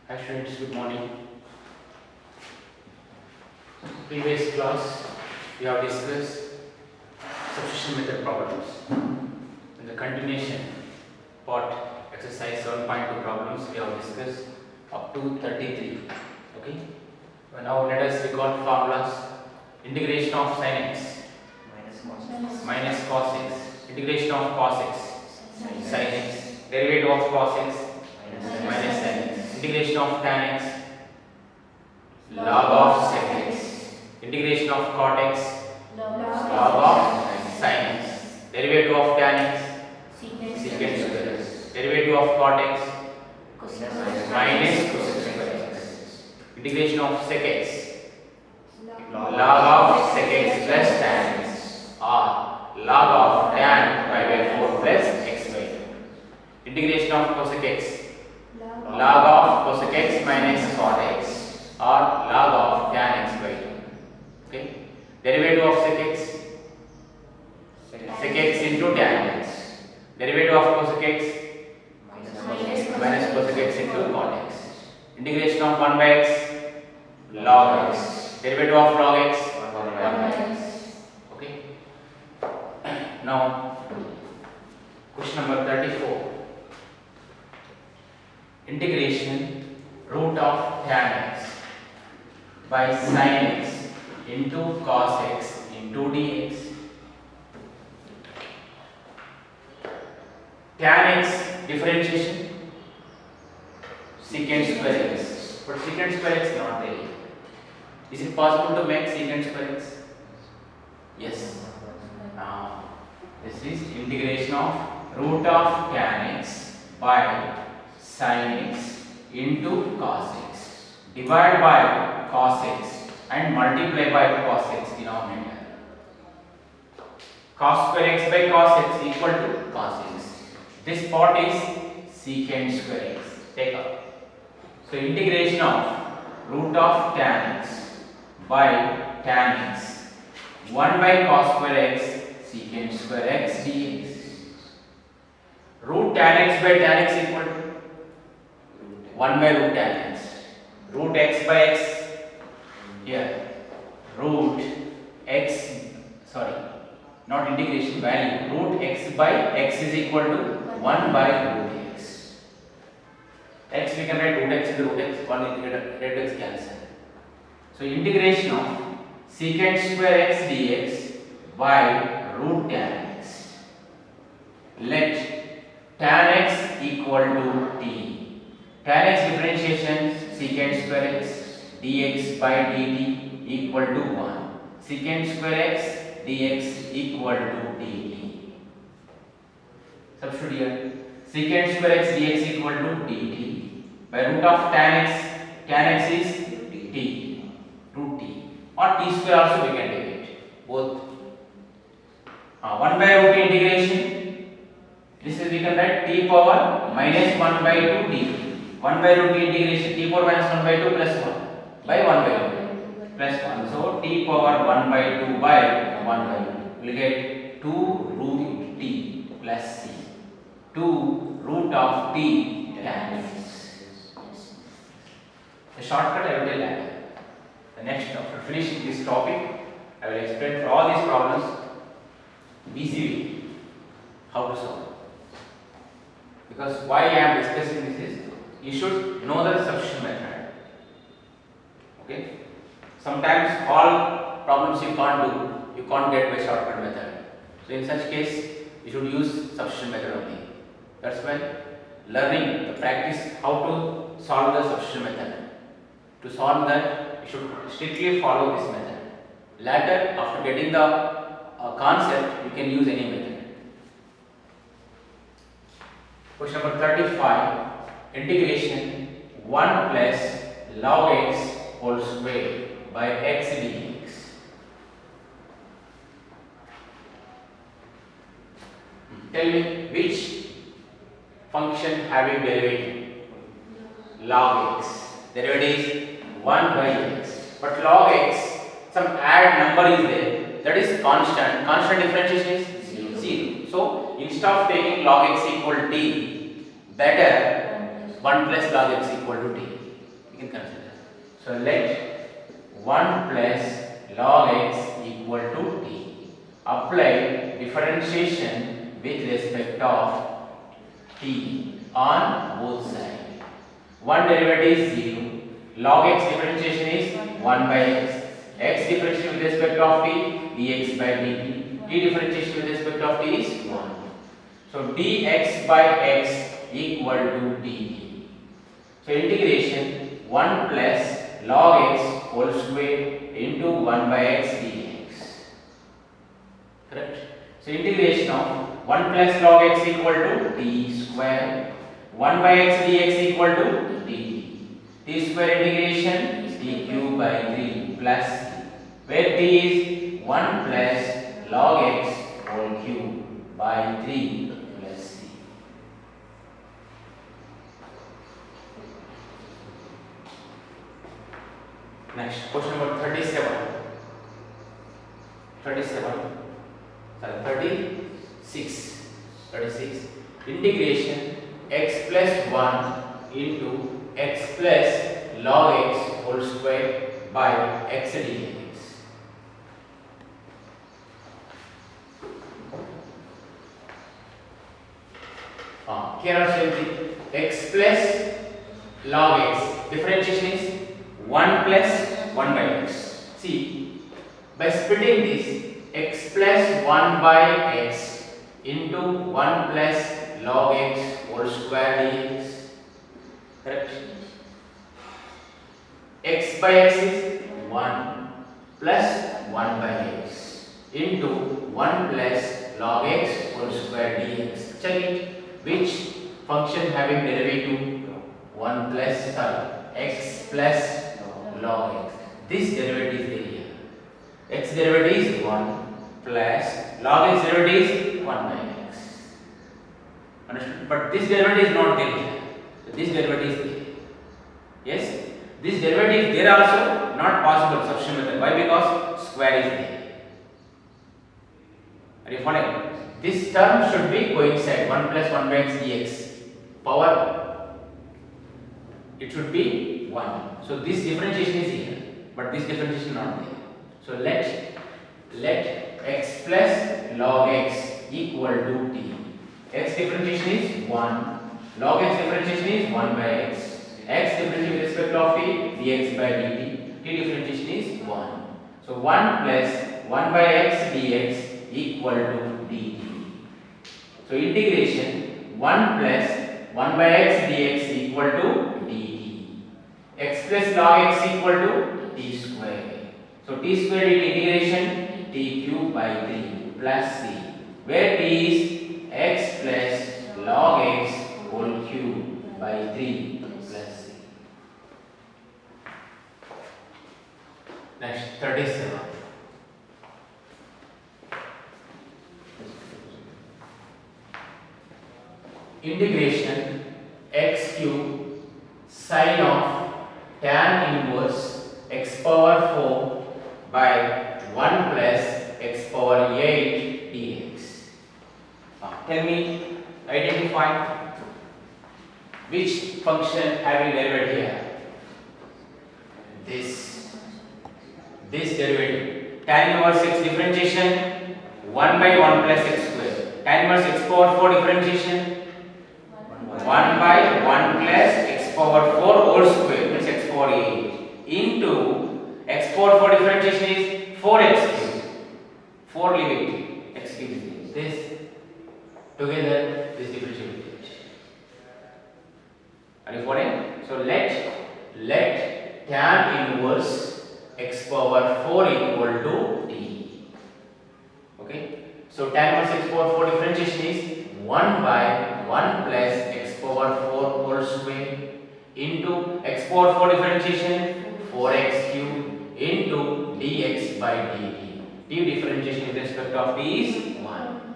Hi students, good morning. Previous class we have discussed substitution method problems. In the continuation part exercise 7.2 problems we have discussed up to 33. Okay. Now let us record formulas. Integration of sin x minus cos x. Integration of cos x sin x. Derivative of cos x minus sin x. Integration of tan x log of sec x. Integration of cot x log of sin x. Derivative of tan x secant square x. Derivative of cot x minus cosec square x. Integration of sec x log of sec x plus tan x or log of tan pi by 4 plus x by 2. Integration of cosec x log of cosec x minus cot x or log of tan x by 2. Okay. Derivative of sec x into tan x. Derivative of cosec x minus cosec x into cot x. Integration of 1 by x log x. Derivative of log x 1 by x. Okay. Now question number 34. Integration root of tan x by sin x into cos x into dx. Tan x differentiation secant square x, but secant square x not there. Is it possible to make secant square x? Yes. Now this is integration of root of tan x by sin x into cos x. Divide by cos x and multiply by cos x denominator. Cos square x by cos x equal to cos x. This part is secant square x. Take up. So integration of root of tan x by tan x 1 by cos square x secant square x dx. Root tan x by tan x equal to 1 by root tan x. Root x by x here. Root x, sorry, not integration value. Root x by x is equal to 1 by root x. X we can write root x into root x. 1 into root x cancel. So integration of secant square x dx by root tan x. Let tan x equal to t. Tan x differentiation secant square x dx by dt equal to 1. Secant square x dx equal to dt. Substitute here. Secant square x dx equal to dt. By root of tan x is t, root t, or t square also we can take it. Both. 1 by root integration. This is we can write t power minus 1 by 2 dt. 1 by root integration t power minus 1 by 2 plus 1 by 1 by 2 plus 1. So t power 1 by 2 by 1 by 2. We will get 2 root t plus c. 2 root of t tan x. The shortcut I will tell later. The next, after finishing this topic, I will explain for all these problems BCV how to solve. Because why I am discussing this is you should know the substitution method. Okay. Sometimes all problems you can't do, you can't get by shortcut method. So in such case, you should use substitution method only. That's why learning the practice how to solve the substitution method. To solve that, you should strictly follow this method. Later, after getting the concept, you can use any method. Question number 35. Integration 1 plus log x whole square by x dx. Tell me which function having derivative? Log x. Derivative is 1 by x. But log x, some add number is there. That is constant. Constant differentiation is 0. So instead of taking log x equal t, better 1 plus log x equal to t. You can consider. So let 1 plus log x equal to t. Apply differentiation with respect of t on both sides. One derivative is 0. Log x differentiation is 1 by x. X differentiation with respect of t, dx by dt. T differentiation with respect of t is 1. So dx by x equal to dt. So integration 1 plus log x whole square into 1 by x dx. Correct? So integration of 1 plus log x equal to t square. 1 by x dx equal to dt. T square integration is t cube by 3 plus c, where t is 1 plus log x whole cube by 3 plus c. Next, question number 37. 36. Integration x plus 1 into x plus log x whole square by x dx. Here also x plus log x differentiation is 1 plus 1 by x. See, by splitting this x plus 1 by x into 1 plus log x whole square dx. Correct? X by x is 1 plus 1 by x into 1 plus log x whole square dx. Check it. Which function having derivative 1 plus x plus log x. This derivative is there here. X derivative is 1 plus log x derivative is 1 by x. Understood? But this derivative is not there here. So this derivative is there. Yes? This derivative there also not possible substitution method. Why? Because square is there. Are you following? This term should be coincide 1 plus 1 by x dx. Power, it should be 1. So this differentiation is here, but this differentiation not there. So let x plus log x equal to t. X differentiation is 1. Log x differentiation is 1 by x. X differentiation with respect of t, dx by dt. T differentiation is 1. So 1 plus 1 by x dx equal to dt. So integration 1 plus 1 by x dx equal to dt. X plus log x equal to t square. So t square dt integration t cube by 3 plus c, where t is x plus log x whole cube by 3 plus c. Next, 37. Integration x cube sine of tan inverse x power 4 by 1 plus x power 8 dx. Tell me, identify which function having derivative here. This derivative. Tan inverse x differentiation 1 by 1 plus x square. Tan inverse x power 4 differentiation 1 by 1 plus x power 4 whole square means x power 8 into x power 4 differentiation is 4x cube. 4 leave it. X cube is this. Together this differential will get. Are you following? So let tan inverse x power 4 equal to t. Okay. So tan inverse x power 4 differentiation is 1 by 1 plus x power 4 whole square into x power 4 differentiation 4x cube into dx by dt. D differentiation with respect of t is 1.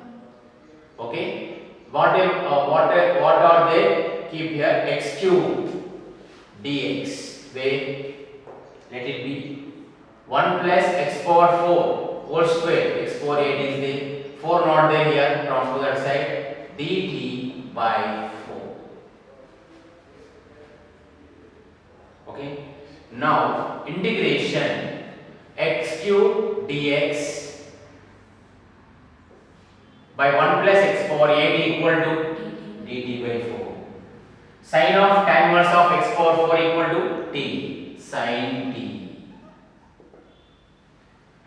Okay. What are they? Keep here x cube dx. Where let it be 1 plus x power 4 whole square. X power 8 is there. 4 not there here. Transfer that side. Dt by 4. Okay. Now integration x cube dx by 1 plus x power 8 equal to dt by 4. Sin of tan inverse of x power 4 equal to t, sin t.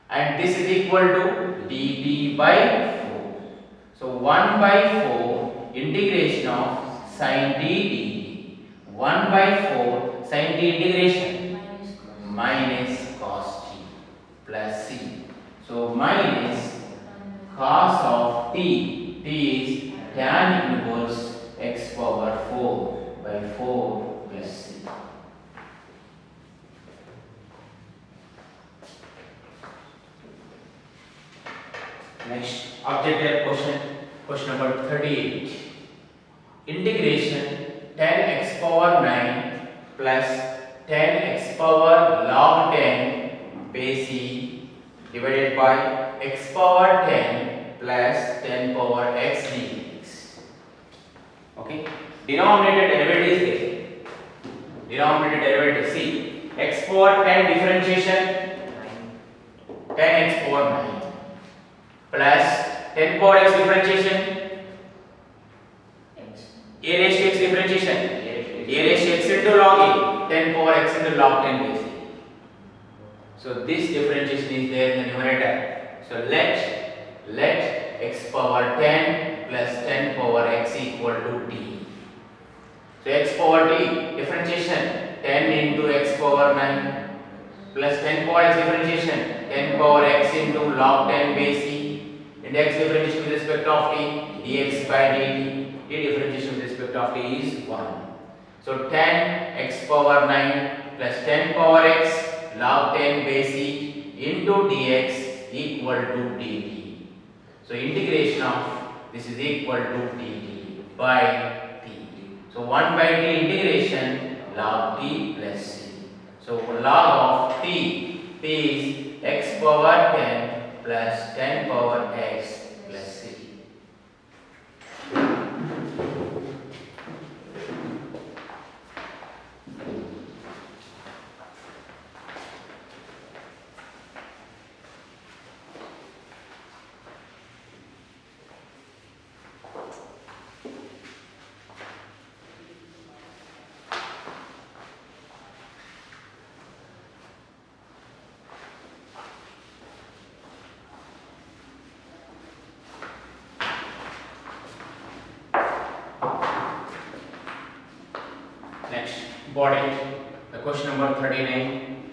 And this is equal to dt by 4. So 1 by 4 integration of sin t dt. 1 by 4 sin t integration minus cos t plus c. So minus cos of t, t is tan inverse x power 4 by 4 plus c. Next objective question number 38. Integration tan x power 9 plus tan x power log 10 base c divided by x power 10 plus 10 power x dx. Okay, denominator derivative is there. Denominator derivative, see, x power 10 differentiation 10 x power 9 plus 10 power x differentiation a raised to x differentiation a raised to x into log a 10 power x into log 10 base a. So this differentiation is there in the numerator. So let x power 10 plus 10 power x equal to t. So x power t differentiation 10 into x power 9 plus 10 power x differentiation 10 power x into log 10 base c. And x differentiation with respect of t dx by dt. T differentiation with respect of t is 1. So 10 x power 9 plus 10 power x log 10 base c into dx equal to dt. So integration of this is equal to dt by t. So 1 by t integration log t plus c. So log of t is x power 10 plus 10 power x plus c. Next, body. The question number 39.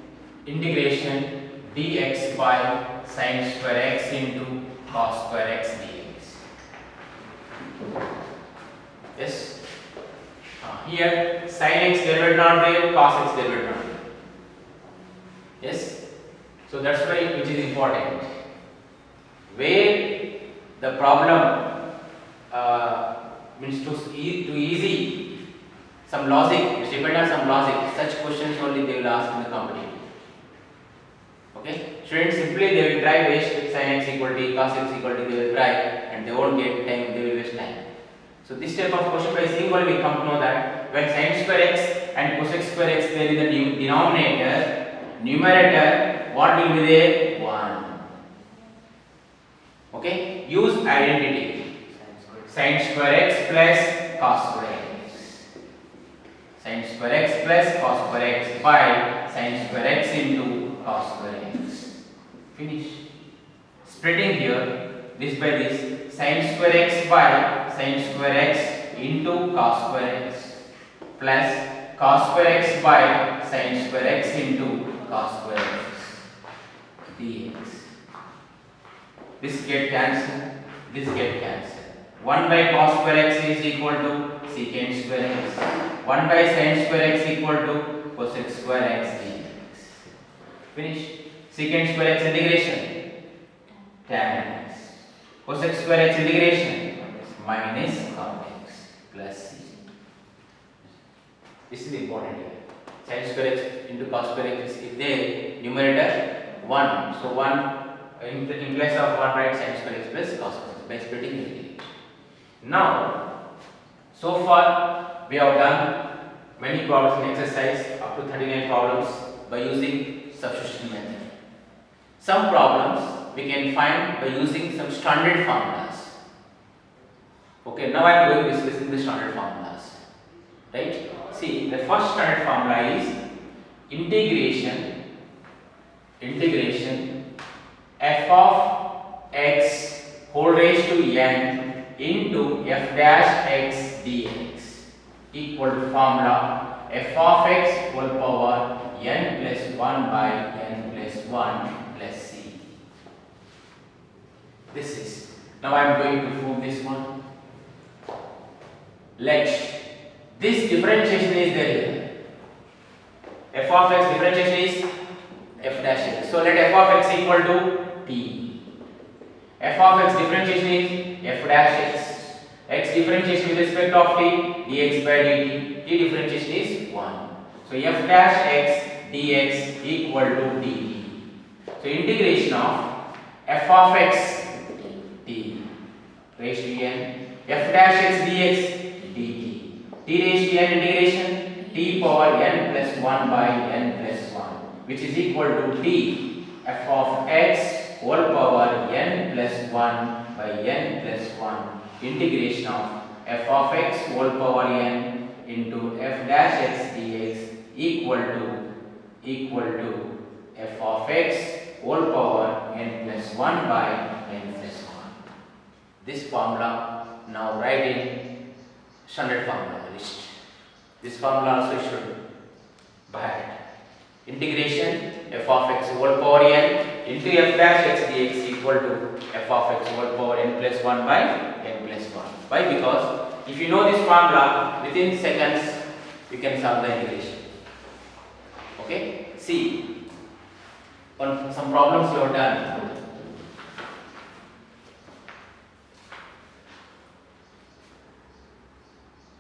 Integration dx by sin square x into cos square x dx. Yes. Here sin x derivative not there, cos x derivative not there. Yes. So that's why which is important. Where the problem means to easy. Some logic, it depends on some logic. Such questions only they will ask in the competition. Okay? Students simply they will try waste sin x equal to cos x equal to they will try and they won't get time, they will waste time. So this type of question by seeing only we come to know that when sin square x and cosec square x there is the denominator, numerator what will be there? 1. Okay? Use identity. Sin square x plus cos square x. Sin square x plus cos square x by sin square x into cos square x. Finish. Splitting here, this by this, sin square x by sin square x into cos square x plus cos square x by sin square x into cos square x dx. This get cancelled, this get cancelled. 1 by cos square x is equal to secant square x. 1 by sin square x equal to cosec square x dx. Finish. Secant square x integration tan x. Cosec square x integration minus cot x plus c. This is important here. Sin square x into cos square x is there. Numerator 1. So 1 in place of 1 write sin square x plus cos square x by splitting it. Now, so far we have done many problems in exercise, up to 39 problems by using substitution method. Some problems we can find by using some standard formulas. Okay, now I am going to discuss the standard formulas. Right? See, the first standard formula is integration f of x whole raised to n into f dash x dx equal to formula f of x whole power n plus 1 by n plus 1 plus c. This is, now I am going to prove this one. Let this differentiation is there here. F of x differentiation is f dash x. So let f of x equal to t. F of x differentiation is f dash x. X differentiation with respect of t dx by dt. T differentiation is 1. So f dash x dx equal to dt. So integration of f of x t raised to n f dash x dx dt. T raised to n integration t power n plus 1 by n plus 1, which is equal to t f of x whole power n plus 1 by n plus 1 integration of f of x whole power n into f dash x dx equal to f of x whole power n plus 1 by n plus 1. This formula now write in standard formula list. This formula also should by heart. Integration f of x whole power n into f dash x dx equal to f of x whole power n plus 1 by n plus 1. Why? Because if you know this formula, within seconds you can solve the integration. Okay? See, on some problems you have done.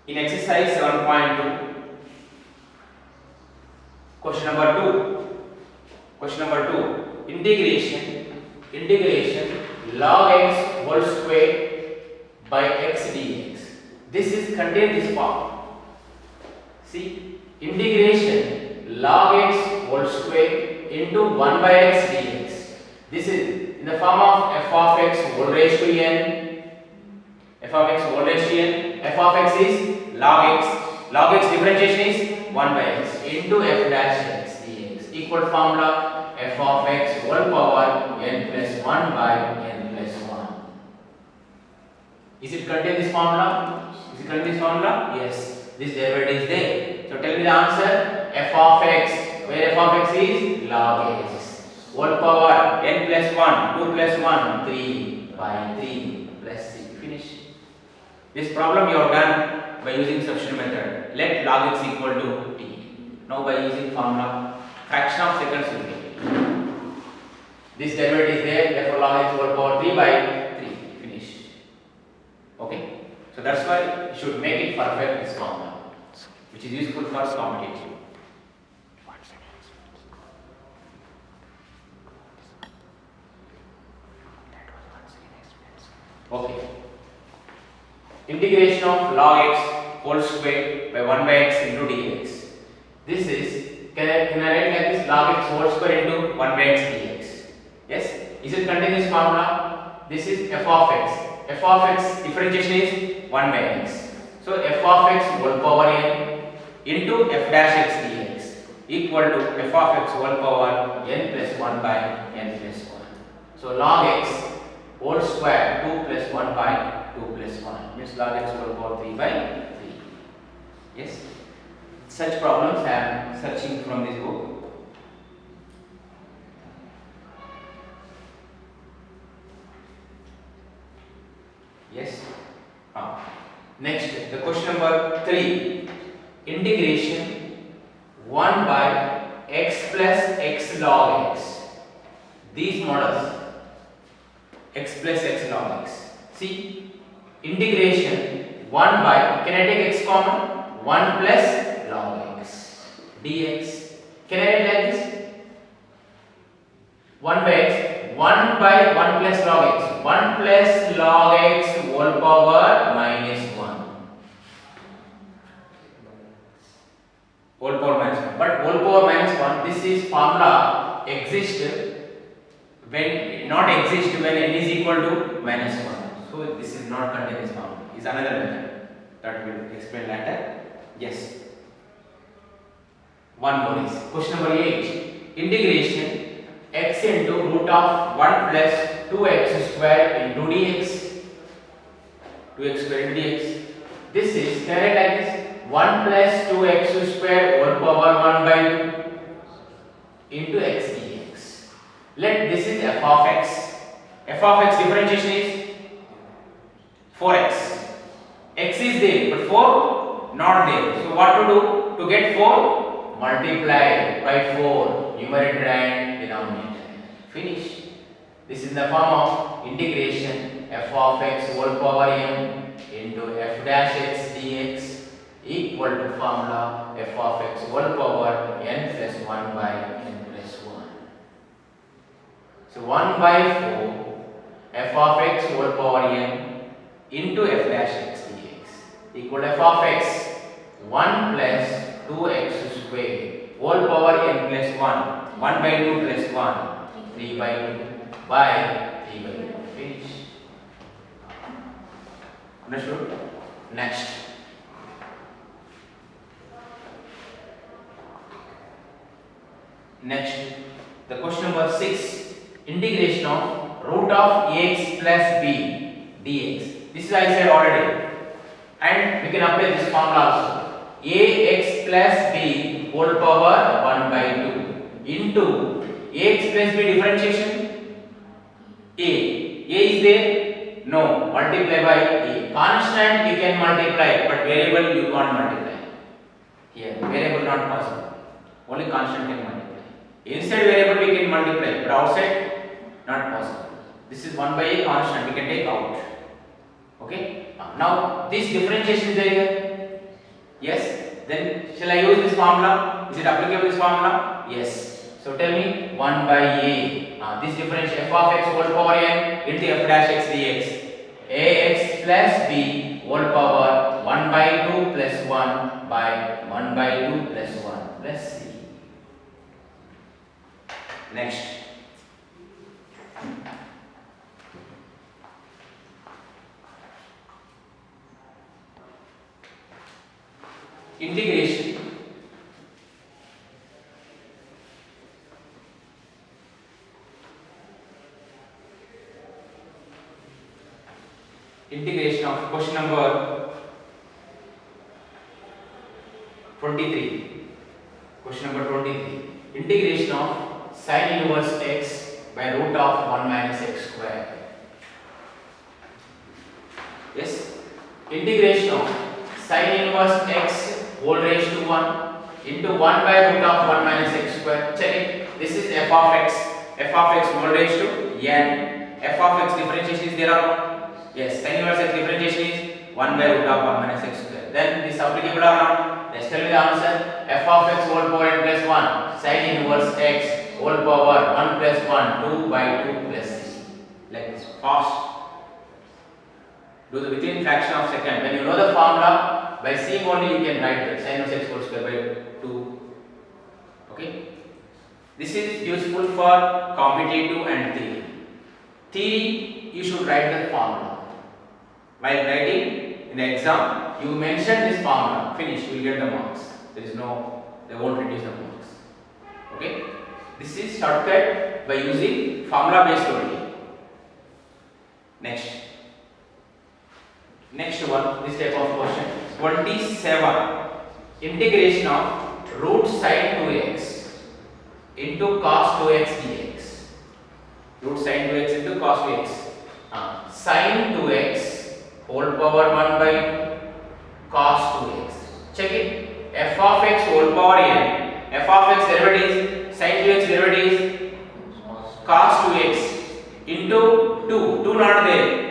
In exercise 7.2, question number 2, integration log x whole square by x dx. This is contained this form. See, integration log x whole square into 1 by x dx. This is in the form of f of x whole raised to n. F of x whole raised to n. F of x is log x. Log x differentiation is 1 by x into f dash x dx equal formula f of x whole power n plus 1 by n plus 1. Is it contain this formula? Is it contain this formula? Yes. This derivative is there. So tell me the answer. F of x, where f of x is log x whole power n plus 1, 2 plus 1, 3 by 3 plus 6. Finish. This problem you have done by using substitution method. Let log x equal to t. Now by using formula, fraction of seconds will get. This derivative is there, therefore log x whole power 3 by 3. Finish. Okay. So that's why you should make it perfect this formula, which is useful for competitive. Okay. Integration of log x whole square by 1 by x into dx. This is, can I write like this, log x whole square into 1 by x dx. Yes? Is it contain this formula? This is f of x. F of x differentiation is 1 by x. So f of x whole power n into f dash x dx equal to f of x whole power n plus 1 by n plus 1. So log x whole square 2 plus 1 by 2 plus 1 means log x whole power 3 by 3. Yes? Such problems I am searching from this book. Yes? Next, the question number 3. Integration 1 by x plus x log x. These models x plus x log x. See, integration 1 by, can I take x common? 1 plus log x dx. Can I write like this? 1 by x, 1 by 1 plus log x. 1 plus log x whole power minus 1. when not exist when n is equal to -1. So this is not contained this formula. Is another method that we will explain later. Yes. One more is question number 8. Integration x into root of 1 plus 2x square into dx. 2x square into dx. This is carried like this. 1 plus 2x square whole power 1 by 2 into x dx. Let this is f of x. F of x differentiation is 4x. X is there but 4 not there. So what to do? To get 4, multiply by 4 numerator and denominator. Finish. This is the form of integration f of x whole power m into f dash x dx equal to formula f of x whole power n plus 1 by n plus 1. So 1 by 4 f of x whole power n into f dash x dx equal to f of x 1 plus 2x square whole power n plus 1 1 by 2 plus 1 3 by 2 by 3 by 2. Finish. Understood? Next. The question number 6. Integration of root of ax plus b dx. This is I said already. And we can apply this formula also. Ax plus b whole power 1 by 2 into ax plus b differentiation. A is there? No. Multiply by a. Constant you can multiply, but variable you can't multiply. Here variable not possible. Only constant can multiply. Inside variable we can multiply, but outside not possible. This is 1 by a constant we can take out. Okay. Now this differentiation is there. Yes. Then shall I use this formula? Is it applicable this formula? Yes. So tell me 1 by a. This differentiation f of x whole power n into f dash x dx. Ax plus b whole power 1 by 2 plus 1 by 1 by 2 plus 1 plus c. Next. Integration of question number 23. Question number 23. Integration of sin inverse x by root of 1 minus x square. Yes. Integration of sin inverse x whole raised to 1 into 1 by root of 1 minus x square. Check it. This is f of x. F of x whole raised to n. F of x differentiation is there or not? Yes. Sin inverse x differentiation is 1 by root of 1 minus x square. Then this applicable or not? Let's tell me the answer. F of x whole power n plus 1 sin inverse x whole power 1 plus 1 2 by 2 plus 6. Like this. Fast. Do the within fraction of second. When you know the formula, by seeing only you can write that sin of x whole square by 2. Okay. This is useful for competitive and theory. Theory, you should write the formula. While writing in the exam, you mention this formula. Finish. You will get the marks. There is no. They won't reduce the marks. Okay. This is shortcut by using formula based only. Next one, this type of question. 27. Integration of root sin 2x into cos 2x dx. Root sin 2x into cos 2x. Sin 2x whole power 1 by cos 2x. Check it. F of x whole power n. F of x derivative sin 2x derivative cos 2x into 2. 2 not there.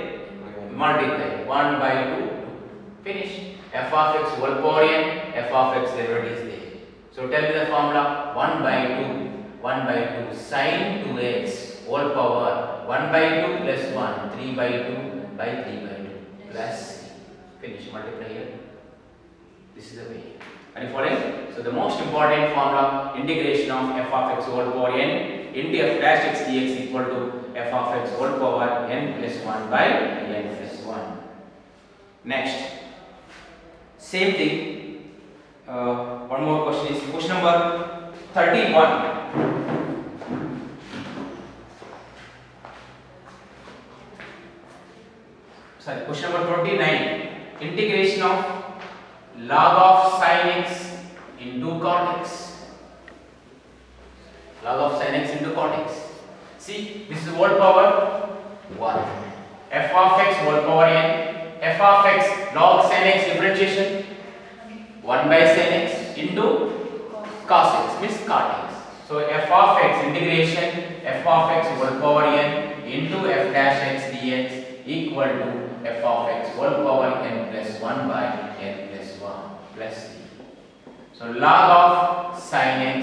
Multiply 1 by 2. Finish. F of x whole power n. F of x derivative is there. So tell me the formula. 1 by 2. 1 by 2 sin 2x whole power 1 by 2 plus 1 3 by 2 by 3 by 2 plus c. Finish. Multiply here. This is the way. Are you following? So the most important formula, integration of f of x whole power n into f dash x dx equal to f of x whole power n plus 1 by n plus 1. Next, same thing. One more question is question number 31. Sorry, question number 29. Integration of log of sin x into cot x. Log of sin x into cot x. See, this is whole power 1. F of x whole power n. F of x log sin x differentiation 1 by sin x into cos x means cot x. So f of x integration f of x whole power n into f dash x dx equal to f of x whole power n plus 1 by n plus 1 plus c. So log of sin x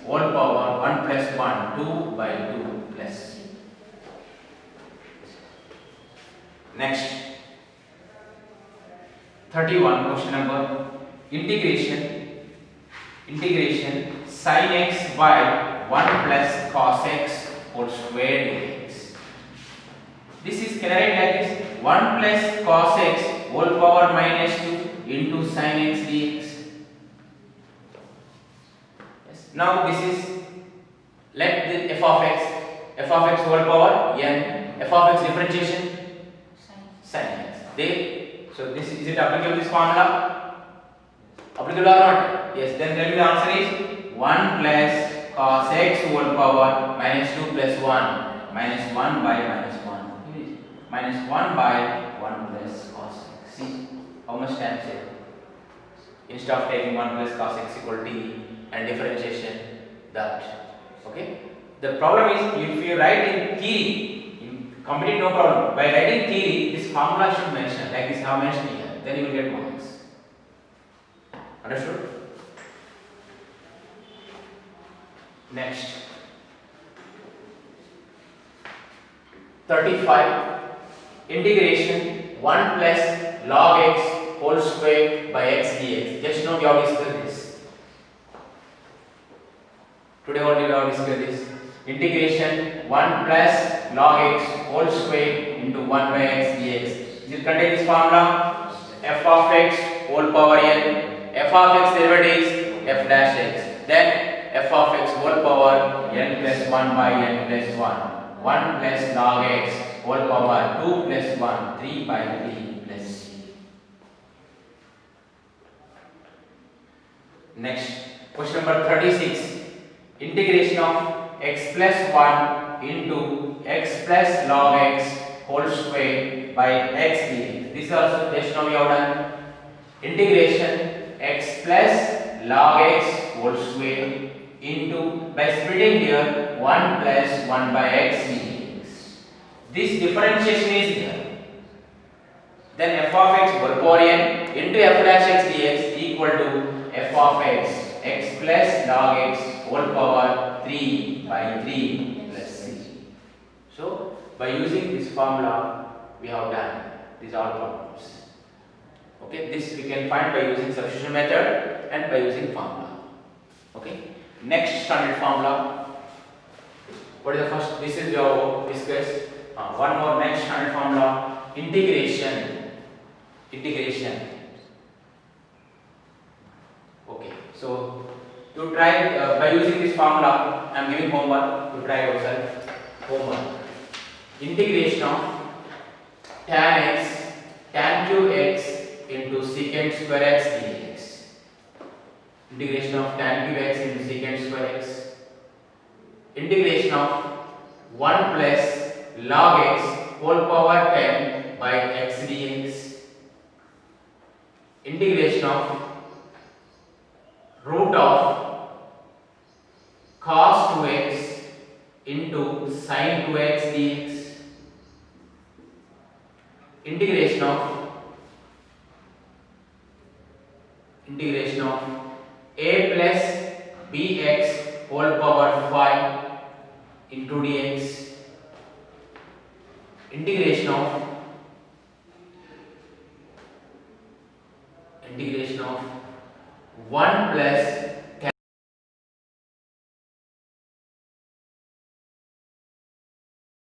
whole power 1 plus 1 2 by 2 plus c. Next, 31 question number integration sin x by 1 plus cos x whole square dx. This is can I write like this 1 plus cos x whole power minus 2 into sin x dx. Yes. Now this is let the f of x whole power n, f of x differentiation sin x. So this is it applicable this formula? Applicable or not? Yes. Then tell me the answer is 1 plus cos x whole power minus 2 plus 1 minus 1 by minus 1. Minus 1 by 1 plus cos x. See how much time saved. Instead of taking 1 plus cos x equal t and differentiation that. Okay. The problem is if you write in theory, in complete no problem. By writing theory, this formula should mention like this. How mentioned here. Then you will get marks. Understood? Next, 35. Integration 1 plus log x whole square by x dx. Just now we have discussed this. Today only we have discussed this. Integration 1 plus log x whole square into 1 by x dx. This contains this formula f of x whole power n. F of x derivative is f dash x. Then f of x whole power n plus 1 by n plus 1. 1 plus log x whole power 2 plus 1 3 by 3 plus c. Next, question number 36. Integration of x plus 1 into x plus log x whole square by x dx. This is also just now we have done. Integration x plus log x whole square into by splitting here 1 plus 1 by x dx. This differentiation is here. Then f of x whole power n into f dash x dx equal to f of x plus log x whole power 3 by 3 plus c. So by using this formula we have done these all problems. Okay, this we can find by using substitution method and by using formula. Okay, next standard formula. What is the first? This is your discussed. One more next standard formula. Integration. Okay, so to try by using this formula, I am giving homework to try yourself. Homework. Integration of tan cube x into secant square x dx. Integration of tan cube x into secant square x. Integration of 1 plus log x whole power 10 by x dx. Integration of root of cos 2x into sin 2x dx. Integration of a plus bx whole power 5 into dx. Integration of 1 plus